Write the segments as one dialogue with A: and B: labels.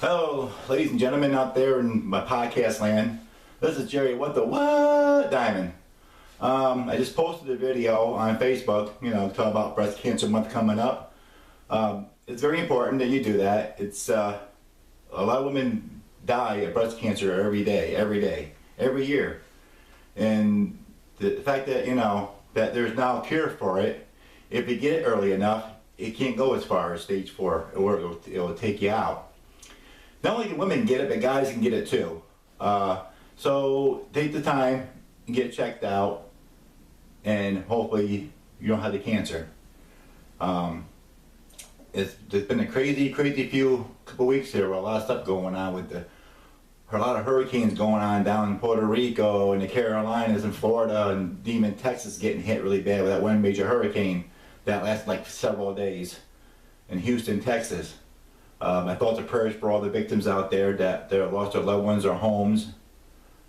A: Hello, ladies and gentlemen out there in my podcast land. This is Jerry, what Diamond. I just posted a video on Facebook, talking about breast cancer month coming up. It's very important that you do that. It's a lot of women die of breast cancer every day, every year. And the fact that, that there's now a cure for it, if you get it early enough, it can't go as far as stage 4, or it'll take you out. Not only can women get it, but guys can get it too. So take the time and get checked out, and hopefully you don't have the cancer. There's been a crazy few couple weeks here with a lot of stuff going on with a lot of hurricanes going on down in Puerto Rico and the Carolinas and Florida, and Dymind, Texas getting hit really bad with that one major hurricane that lasted like several days. In Houston, Texas. My thoughts and prayers for all the victims out there that lost their loved ones, their homes,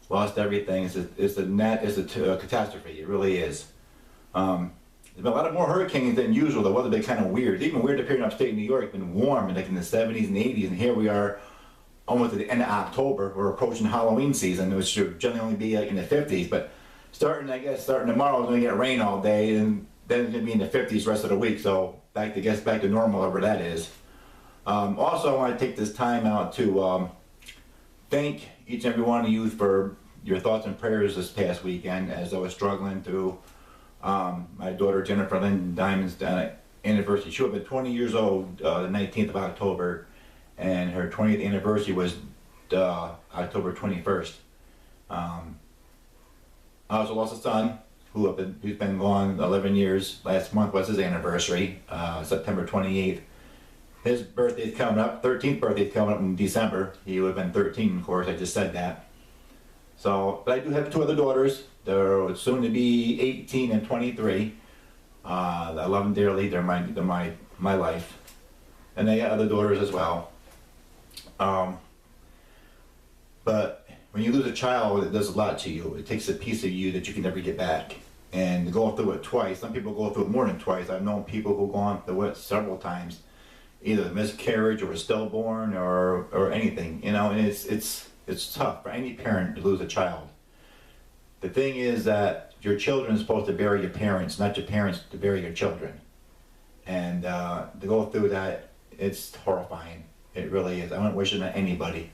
A: lost everything. It's a catastrophe. It really is. There's been a lot of more hurricanes than usual. The weather's been kind of weird. It's even weird up here in upstate New York. It's been warm, like in the 70s and 80s, and here we are almost at the end of October. We're approaching Halloween season, which should generally only be like in the 50s. But starting tomorrow, it's going to get rain all day, and then it's going to be in the 50s the rest of the week. So back to normal, whatever that is. Also, I want to take this time out to thank each and every one of you for your thoughts and prayers this past weekend as I was struggling through my daughter Jennifer Lynne Dymond's anniversary. She would have been 20 years old the 19th of October, and her 20th anniversary was October 21st. I also lost a son who's been gone 11 years. Last month was his anniversary, September 28th. His birthday's coming up, 13th birthday's coming up in December. He would have been 13, of course, I just said that. So, but I do have 2 other daughters. They're soon to be 18 and 23. I love them dearly. They're my life. And they got other daughters as well. But when you lose a child, it does a lot to you. It takes a piece of you that you can never get back. And to go through it twice, some people go through it more than twice. I've known people who've gone through it several times. Either a miscarriage or a stillborn or anything, and it's tough for any parent to lose a child. The thing is that your children are supposed to bury your parents, not your parents to bury your children. And to go through that, it's horrifying. It really is. I don't wish it on anybody.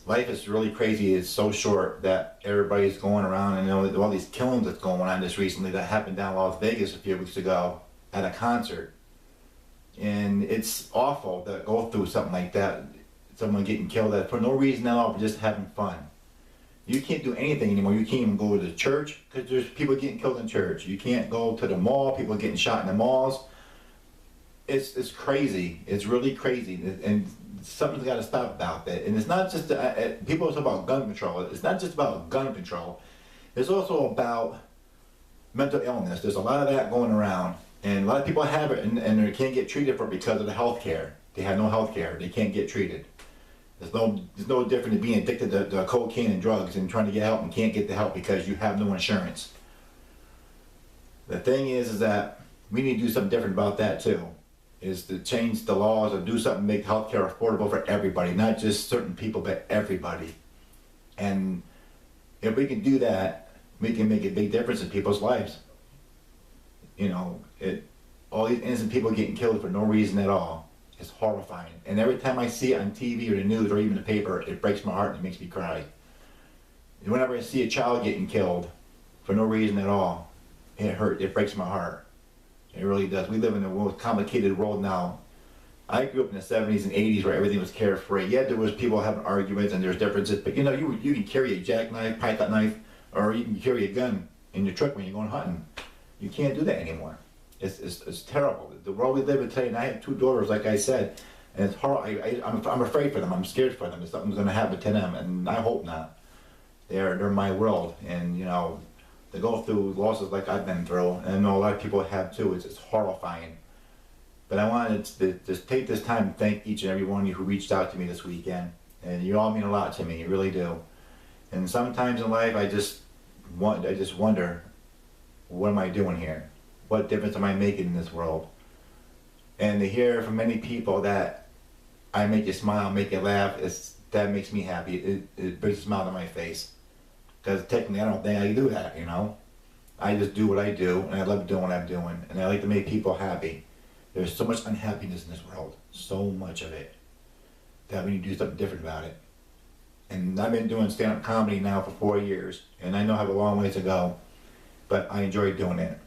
A: Life is really crazy. It's so short that everybody's going around, and all these killings that's going on just recently that happened down in Las Vegas a few weeks ago at a concert. And it's awful to go through something like that, someone getting killed for no reason at all, for just having fun. You can't do anything anymore. You can't even go to the church because there's people getting killed in church. You can't go to the mall, people getting shot in the malls. It's crazy. It's really crazy. And something's got to stop about that. And it's not just, people talk about gun control. It's not just about gun control. It's also about mental illness. There's a lot of that going around. And a lot of people have it and they can't get treated for it because of the health care. They have no health care. They can't get treated. There's no different than being addicted to cocaine and drugs and trying to get help and can't get the help because you have no insurance. The thing is that we need to do something different about that too. Is to change the laws and do something to make healthcare affordable for everybody, not just certain people, but everybody. And if we can do that, we can make a big difference in people's lives. All these innocent people getting killed for no reason at all is horrifying. And every time I see it on TV or the news or even the paper, it breaks my heart and it makes me cry. And whenever I see a child getting killed for no reason at all, it breaks my heart. It really does. We live in a most complicated world now. I grew up in the 70s and 80s where everything was carefree. Yeah, there was people having arguments and there's differences, but you can carry a jackknife, python knife, or you can carry a gun in your truck when you're going hunting. You can't do that anymore. It's terrible. The world we live in today, and I have 2 daughters, like I said, and it's horrible. I'm afraid for them. I'm scared for them. If something's going to happen to them, and I hope not. They're my world, and to go through losses like I've been through, and I know a lot of people have too, it's horrifying. But I wanted to just take this time to thank each and every one of you who reached out to me this weekend. And you all mean a lot to me, you really do. And sometimes in life I just wonder, what am I doing here? What difference am I making in this world? And to hear from many people that I make you smile, make you laugh, that makes me happy. It brings a smile to my face. Because technically I don't think I do that, you know. I just do what I do, and I love doing what I'm doing, and I like to make people happy. There's so much unhappiness in this world, so much of it, that we need to do something different about it. And I've been doing stand-up comedy now for 4 years, and I know I have a long ways to go, but I enjoy doing it.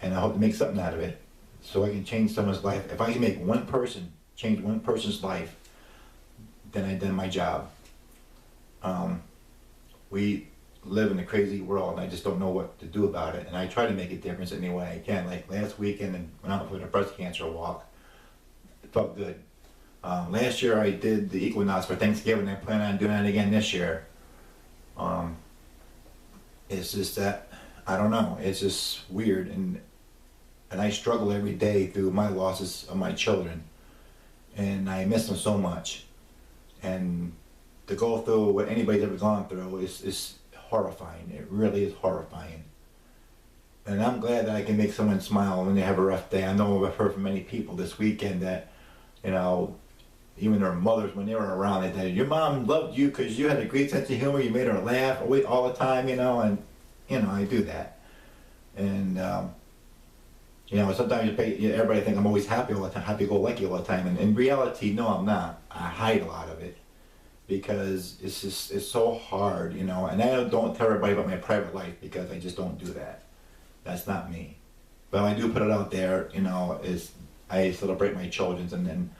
A: And I hope to make something out of it, so I can change someone's life. If I can make one person, change one person's life, then I've done my job. We live in a crazy world, and I just don't know what to do about it. And I try to make a difference any way I can. Like last weekend, and went out for the breast cancer walk. It felt good. Last year I did the equinox for Thanksgiving. I plan on doing it again this year. It's just that, I don't know, it's just weird, and I struggle every day through my losses of my children, and I miss them so much. And to go through what anybody's ever gone through is horrifying. It really is horrifying. And I'm glad that I can make someone smile when they have a rough day. I know I've heard from many people this weekend that, you know, even their mothers, when they were around, they said, your mom loved you because you had a great sense of humor, you made her laugh all the time, you know, and, you know, I do that. And, you know, sometimes everybody think I'm always happy all the time, happy-go-lucky all the time, and in reality, no, I'm not. I hide a lot of it because it's so hard, you know, and I don't tell everybody about my private life because I just don't do that. That's not me. But I do put it out there, you know, is I celebrate my children's and then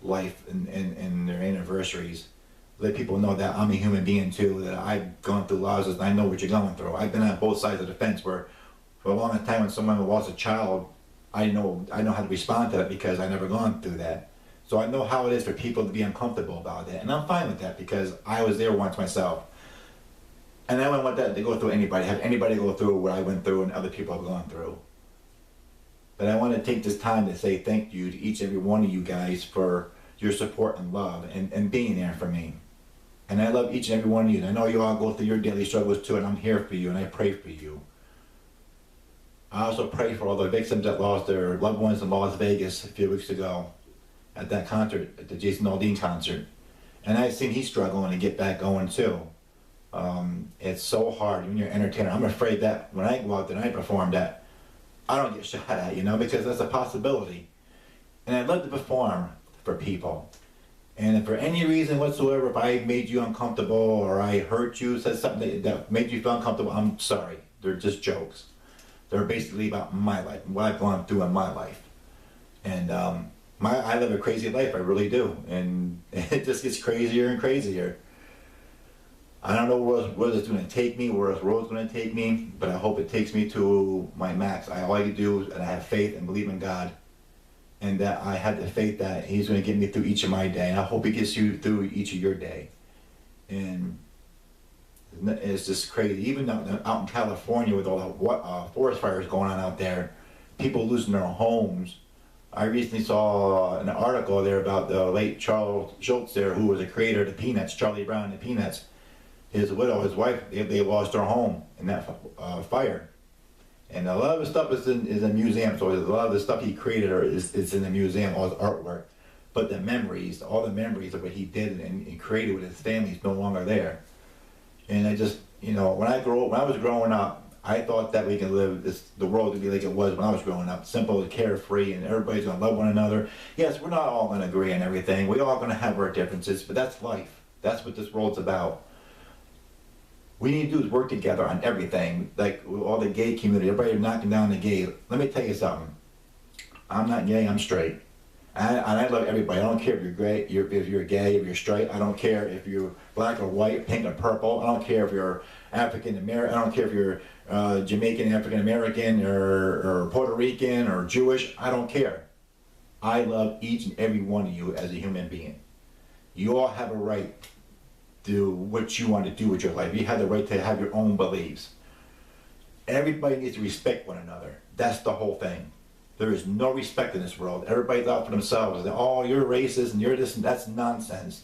A: life and their anniversaries. Let people know that I'm a human being too, that I've gone through losses and I know what you're going through. I've been on both sides of the fence where for a long time when someone lost a child, I know how to respond to that because I never gone through that. So I know how it is for people to be uncomfortable about it, and I'm fine with that because I was there once myself. And I wouldn't want that to go through anybody, have anybody go through what I went through and other people have gone through. But I want to take this time to say thank you to each and every one of you guys for your support and love and being there for me. And I love each and every one of you. And I know you all go through your daily struggles too, and I'm here for you and I pray for you. I also pray for all the victims that lost their loved ones in Las Vegas a few weeks ago at that concert, at the Jason Aldean concert. And I've seen he's struggling to get back going too. It's so hard when you're an entertainer. I'm afraid that when I go out there and I perform that I don't get shot at, you know, because that's a possibility. And I'd love to perform for people. And if for any reason whatsoever, if I made you uncomfortable or I hurt you, said something that made you feel uncomfortable, I'm sorry. They're just jokes. They're basically about my life, what I've gone through in my life. And I live a crazy life, I really do. And it just gets crazier and crazier. I don't know where it's going to take me, where this road's going to take me, but I hope it takes me to my max. All I can do is, and I have faith and believe in God, and that I have the faith that He's going to get me through each of my day, and I hope He gets you through each of your day. And it's just crazy. Even out in California with all the forest fires going on out there, people losing their homes. I recently saw an article there about the late Charles Schultz there, who was a creator of the Peanuts, Charlie Brown and the Peanuts. His widow, his wife, they lost their home in that fire. And a lot of the stuff is in museums, so a lot of the stuff he created is in the museum, all his artwork. But the memories, all the memories of what he did and created with his family is no longer there. And I just, you know, when I was growing up, I thought that we can live the world to be like it was when I was growing up, simple and carefree, and everybody's gonna love one another. Yes, we're not all gonna agree on everything. We're all gonna have our differences, but that's life. That's what this world's about. We need to do is work together on everything, like all the gay community, everybody knocking down the gay. Let me tell you something. I'm not gay, I'm straight. And I love everybody. I don't care if you're gay, if you're gay, if you're straight. I don't care if you're black or white, pink or purple. I don't care if you're African American. I don't care if you're Jamaican, African American, or Puerto Rican, or Jewish. I don't care. I love each and every one of you as a human being. You all have a right to do what you want to do with your life. You have the right to have your own beliefs. Everybody needs to respect one another. That's the whole thing. There is no respect in this world. Everybody's out for themselves. Oh, you're racist and you're this and that's nonsense.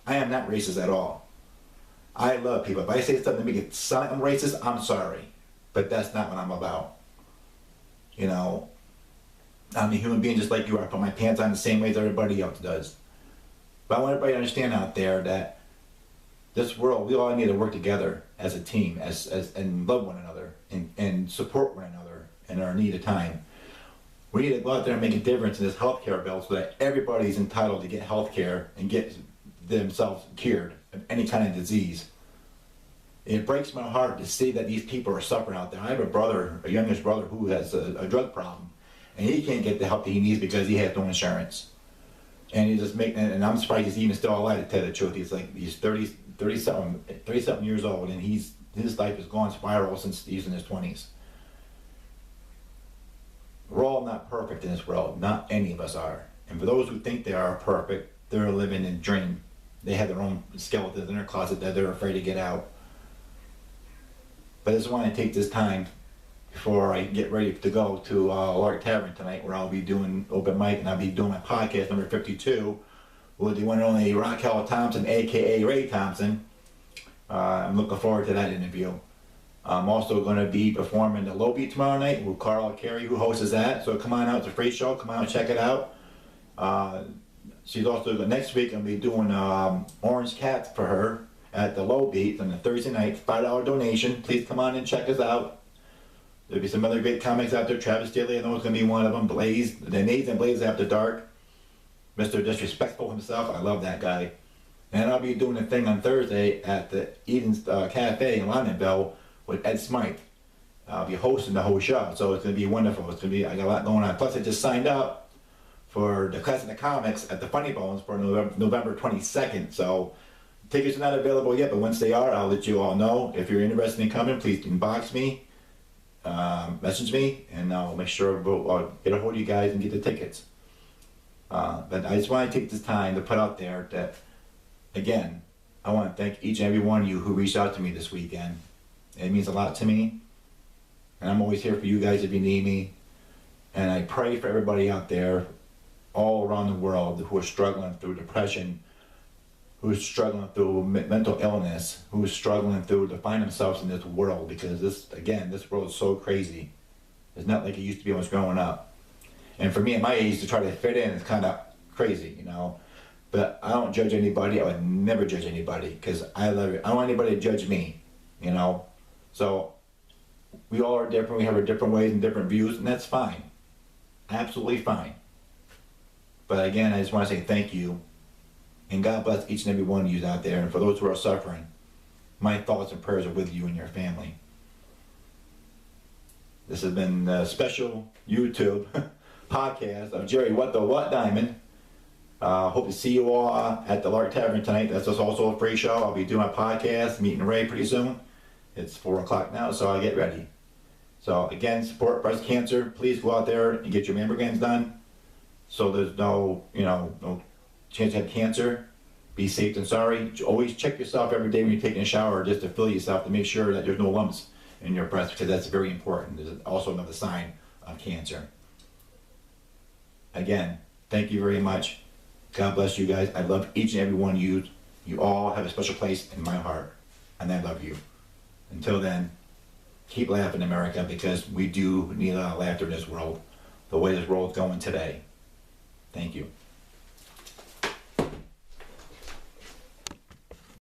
A: I am not racist at all. I love people. If I say something to make it sound like I'm racist, I'm sorry. But that's not what I'm about. You know, I'm a human being just like you are. I put my pants on the same way as everybody else does. But I want everybody to understand out there that this world, we all need to work together as a team, and love one another, and support one another in our need of time. We need to go out there and make a difference in this healthcare bill so that everybody's entitled to get healthcare and get themselves cured of any kind of disease. It breaks my heart to see that these people are suffering out there. I have a brother, a youngest brother, who has a drug problem, and he can't get the help that he needs because he has no insurance. And he's just making, and I'm surprised he's even still alive, to tell the truth. He's like, he's 30 something years old, and his life has gone spiral since he's in his 20s. We're all not perfect in this world. Not any of us are. And for those who think they are perfect, they're living in a dream. They have their own skeletons in their closet that they're afraid to get out. But I just want to take this time before I get ready to go to Lark Tavern tonight, where I'll be doing open mic, and I'll be doing my podcast number 52 with the one and only Raquel Thompson, aka Ray Thompson. I'm looking forward to that interview. I'm also going to be performing the Low Beat tomorrow night with Carl Carey, who hosts that. So come on out, it's a free show. Come out and check it out. She's also, next week, I'm going to be doing Orange Cats for her at the Low Beat on the Thursday night, $5 donation. Please come on and check us out. There'll be some other great comics out there. Travis Daly, I know, is going to be one of them. Blaze, the Nades and Blaze After Dark. Mr. Disrespectful himself, I love that guy. And I'll be doing a thing on Thursday at the Eden's Cafe in Londonville with Ed Smythe. I'll be hosting the whole show, so it's going to be wonderful. It's going to be, I got a lot going on. Plus, I just signed up for the Class of the Comics at the Funny Bones for November 22nd. So tickets are not available yet, but once they are, I'll let you all know. If you're interested in coming, please inbox me, message me, and I'll make sure I'll get a hold of you guys and get the tickets. But I just want to take this time to put out there that, again, I want to thank each and every one of you who reached out to me this weekend. It means a lot to me, and I'm always here for you guys if you need me. And I pray for everybody out there all around the world who are struggling through depression, who's struggling through mental illness, who's struggling through to find themselves in this world, because this world is so crazy. It's not like it used to be when I was growing up. And for me at my age, to try to fit in is kind of crazy, you know. But I don't judge anybody. I would never judge anybody, because I love it. I don't want anybody to judge me, you know. So we all are different. We have our different ways and different views, and that's fine. Absolutely fine. But again, I just want to say thank you. And God bless each and every one of you out there. And for those who are suffering, my thoughts and prayers are with you and your family. This has been a special YouTube podcast of Jerry What the What Dymond. Hope to see you all at the Lark Tavern tonight. That's also a free show. I'll be doing my podcast, meeting Ray pretty soon. It's 4 o'clock now, so I'll get ready. So again, support breast cancer. Please go out there and get your mammograms done, so there's no chance to have cancer. Be safe and sorry. Always check yourself every day when you're taking a shower, just to feel yourself, to make sure that there's no lumps in your breast, because that's very important. There's also another sign of cancer. Again, thank you very much. God bless you guys. I love each and every one of you. You all have a special place in my heart, and I love you. Until then, keep laughing, America, because we do need a lot of laughter in this world, the way this world is going today. Thank you.